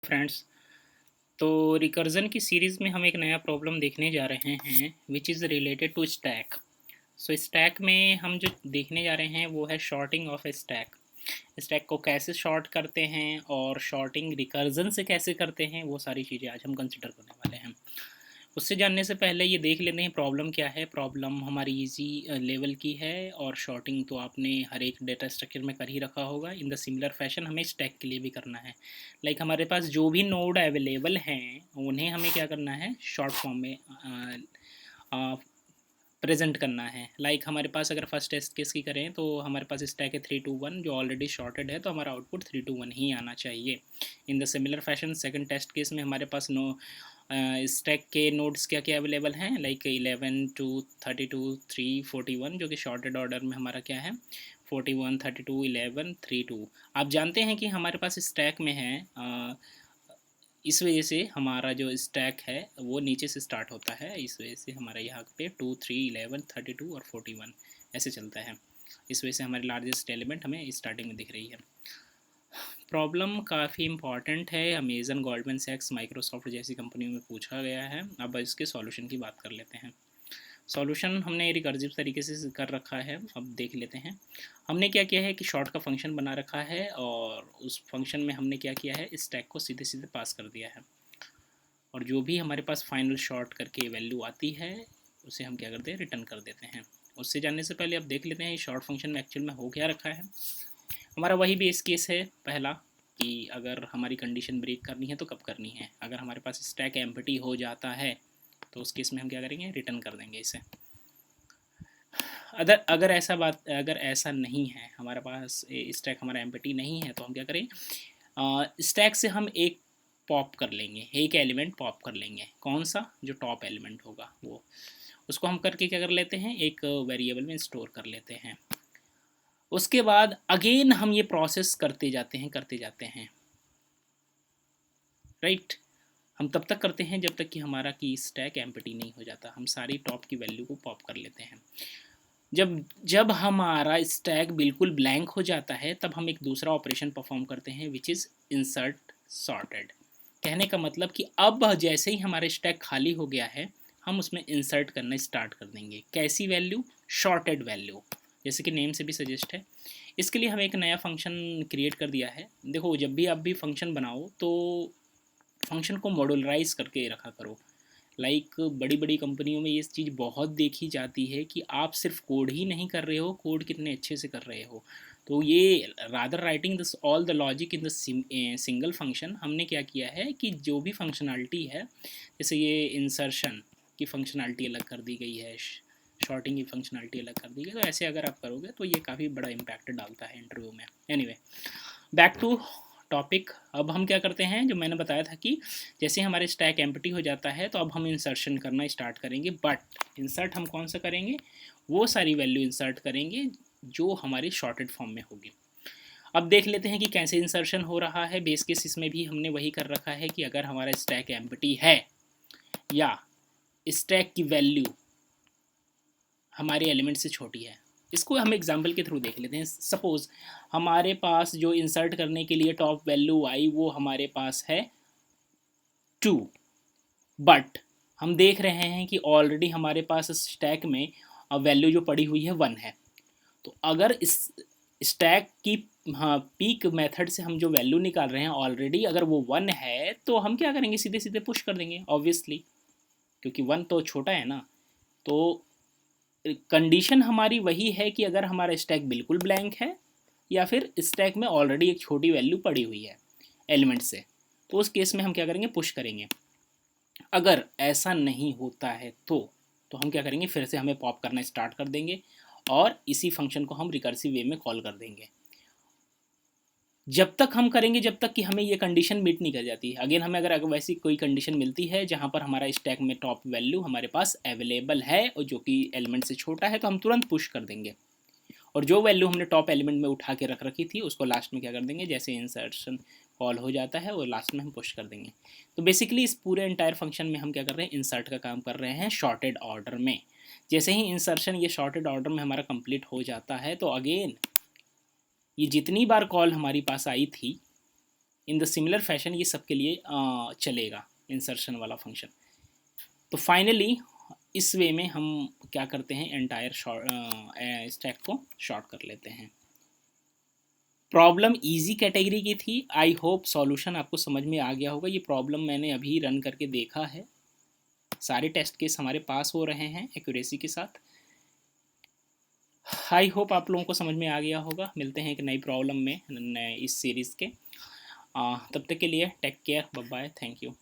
Friends, तो recursion की series में हम एक नया प्रॉब्लम देखने जा रहे हैं which is related to stack. So stack में हम जो देखने जा रहे हैं वो है शॉर्टिंग ऑफ स्टैक। स्टैक को कैसे शॉर्ट करते हैं और शॉर्टिंग रिकर्जन से कैसे करते हैं, वो सारी चीज़ें आज हम कंसिडर करने वाले हैं। उससे जानने से पहले ये देख लेते हैं प्रॉब्लम क्या है। प्रॉब्लम हमारी इजी लेवल की है और शॉर्टिंग तो आपने हर एक डेटा स्ट्रक्चर में कर ही रखा होगा। इन द सिमिलर फैशन हमें स्टैक के लिए भी करना है। लाइक हमारे पास जो भी नोड अवेलेबल हैं उन्हें हमें क्या करना है, शॉर्ट फॉर्म में प्रेजेंट करना है। लाइक हमारे पास अगर फर्स्ट टेस्ट केस की करें तो हमारे पास स्टैक है 3 to 1 जो ऑलरेडी शॉर्टेड है, तो हमारा आउटपुट 3 to 1 ही आना चाहिए। In the similar fashion second test case में हमारे पास नो स्टैक के नोड्स क्या क्या अवेलेबल हैं, लाइक 11 2 32 3 41 जो कि शॉर्टेड ऑर्डर में हमारा क्या है 41 32 11 32। आप जानते हैं कि हमारे पास स्टैक में है इस वजह से हमारा जो स्टैक है वो नीचे से स्टार्ट होता है, इस वजह से हमारा यहाँ पे 2 3 11 32 और 41 ऐसे चलता है। इस वजह से हमारे लार्जेस्ट एलिमेंट हमें स्टार्टिंग में दिख रही है। प्रॉब्लम काफ़ी इंपॉर्टेंट है, अमेजन, गोल्डमैन सैक्स, माइक्रोसॉफ्ट जैसी कंपनियों में पूछा गया है। अब इसके सॉल्यूशन की बात कर लेते हैं। सॉल्यूशन हमने रिकर्सिव तरीके से कर रखा है, अब देख लेते हैं। हमने क्या किया है कि शॉर्ट का फंक्शन बना रखा है और उस फंक्शन में हमने क्या किया है, स्टैक को सीधे सीधे पास कर दिया है और जो भी हमारे पास फाइनल शॉर्ट करके वैल्यू आती है उसे हम क्या करते हैं, रिटर्न कर देते हैं। उससे जानने से पहले अब देख लेते हैं शॉर्ट फंक्शन में एक्चुअल में हो क्या रखा है। हमारा वही बेस केस है पहला कि अगर हमारी कंडीशन ब्रेक करनी है तो कब करनी है। अगर हमारे पास स्टैक एम्प्टी हो जाता है तो उस केस में हम क्या करेंगे, रिटर्न कर देंगे इसे। अगर ऐसा नहीं है, हमारे पास स्टैक हमारा एम्प्टी नहीं है, तो हम क्या करें, स्टैक से हम एक पॉप कर लेंगे, एक एलिमेंट पॉप कर लेंगे। कौन सा, जो टॉप एलिमेंट होगा वो, उसको हम करके क्या कर लेते हैं, एक वेरिएबल में स्टोर कर लेते हैं। उसके बाद अगेन हम ये प्रोसेस करते जाते हैं राइट। हम तब तक करते हैं जब तक कि हमारा की स्टैक एम्प्टी नहीं हो जाता। हम सारी टॉप की वैल्यू को पॉप कर लेते हैं। जब जब हमारा स्टैक बिल्कुल ब्लैंक हो जाता है तब हम एक दूसरा ऑपरेशन परफॉर्म करते हैं विच इज़ इंसर्ट सॉर्टेड। कहने का मतलब कि अब जैसे ही हमारा स्टैक खाली हो गया है हम उसमें इंसर्ट करना स्टार्ट कर देंगे। कैसी वैल्यू, शॉर्टेड वैल्यू, जैसे कि नेम से भी सजेस्ट है। इसके लिए हम एक नया फंक्शन क्रिएट कर दिया है। देखो, जब भी आप भी फंक्शन बनाओ तो फंक्शन को मॉड्यूलराइज करके रखा करो। लाइक बड़ी बड़ी कंपनियों में ये चीज़ बहुत देखी जाती है कि आप सिर्फ कोड ही नहीं कर रहे हो, कोड कितने अच्छे से कर रहे हो। तो ये rather writing this all the logic in the single function, हमने क्या किया है कि जो भी फंक्शनैलिटी है, जैसे ये इंसर्शन की फंक्शनैलिटी अलग कर दी गई है, शॉर्टिंग की फंक्शनैलिटी अलग कर दी गई, तो ऐसे अगर आप करोगे तो ये काफ़ी बड़ा इम्पैक्ट डालता है इंटरव्यू में। Anyway, back to topic. अब हम क्या करते हैं, जो मैंने बताया था कि जैसे हमारे स्टैक एम्प्टी हो जाता है तो अब हम इंसर्शन करना स्टार्ट करेंगे। बट इंसर्ट हम कौन सा करेंगे, वो सारी वैल्यू इंसर्ट करेंगे जो हमारी शॉर्टेड फॉर्म में होगी। अब देख लेते हैं कि कैसे इंसर्शन हो रहा है। बेस केस इसमें भी हमने वही कर रखा है कि अगर हमारा स्टैक एम्प्टी है या स्टैक की वैल्यू हमारे एलिमेंट से छोटी है, इसको हम एग्जाम्पल के थ्रू देख लेते हैं। सपोज हमारे पास जो इंसर्ट करने के लिए टॉप वैल्यू आई वो हमारे पास है 2, बट हम देख रहे हैं कि ऑलरेडी हमारे पास स्टैक में वैल्यू जो पड़ी हुई है 1 है। तो अगर इस स्टैक की, हाँ, पीक मेथड से हम जो वैल्यू निकाल रहे हैं ऑलरेडी अगर वो 1 है तो हम क्या करेंगे, सीधे सीधे पुश कर देंगे ऑब्वियसली, क्योंकि 1 तो छोटा है ना। तो कंडीशन हमारी वही है कि अगर हमारा स्टैक बिल्कुल ब्लैंक है या फिर स्टैक में ऑलरेडी एक छोटी वैल्यू पड़ी हुई है एलिमेंट से, तो उस केस में हम क्या करेंगे, पुश करेंगे। अगर ऐसा नहीं होता है तो हम क्या करेंगे, फिर से हमें पॉप करना स्टार्ट कर देंगे और इसी फंक्शन को हम रिकर्सिव वे में कॉल कर देंगे। जब तक हम करेंगे जब तक कि हमें ये कंडीशन मीट नहीं कर जाती। अगेन हमें अगर वैसी कोई कंडीशन मिलती है जहाँ पर हमारा स्टैक में टॉप वैल्यू हमारे पास अवेलेबल है और जो कि एलिमेंट से छोटा है, तो हम तुरंत पुश कर देंगे। और जो वैल्यू हमने टॉप एलिमेंट में उठा के रख रखी थी उसको लास्ट में क्या कर देंगे, जैसे इंसर्शन कॉल हो जाता है वो लास्ट में हम पुश कर देंगे। तो बेसिकली इस पूरे एंटायर फंक्शन में हम क्या कर रहे हैं, इंसर्ट का काम कर रहे हैं शॉर्टेड ऑर्डर में। जैसे ही इंसर्शन ये शॉर्टेड ऑर्डर में हमारा कंप्लीट हो जाता है तो अगेन ये जितनी बार कॉल हमारी पास आई थी इन द सिमिलर फैशन ये सबके लिए चलेगा इंसर्शन वाला फंक्शन। तो फाइनली इस वे में हम क्या करते हैं, एंटायर स्टैक को शॉर्ट कर लेते हैं। प्रॉब्लम इजी कैटेगरी की थी। आई होप सॉल्यूशन आपको समझ में आ गया होगा। ये प्रॉब्लम मैंने अभी रन करके देखा है, सारे टेस्ट केस हमारे पास हो रहे हैं एक्यूरेसी के साथ। आई होप आप लोगों को समझ में आ गया होगा। मिलते हैं एक नई प्रॉब्लम में इस सीरीज़ के। तब तक के लिए take care, bye bye, thank you.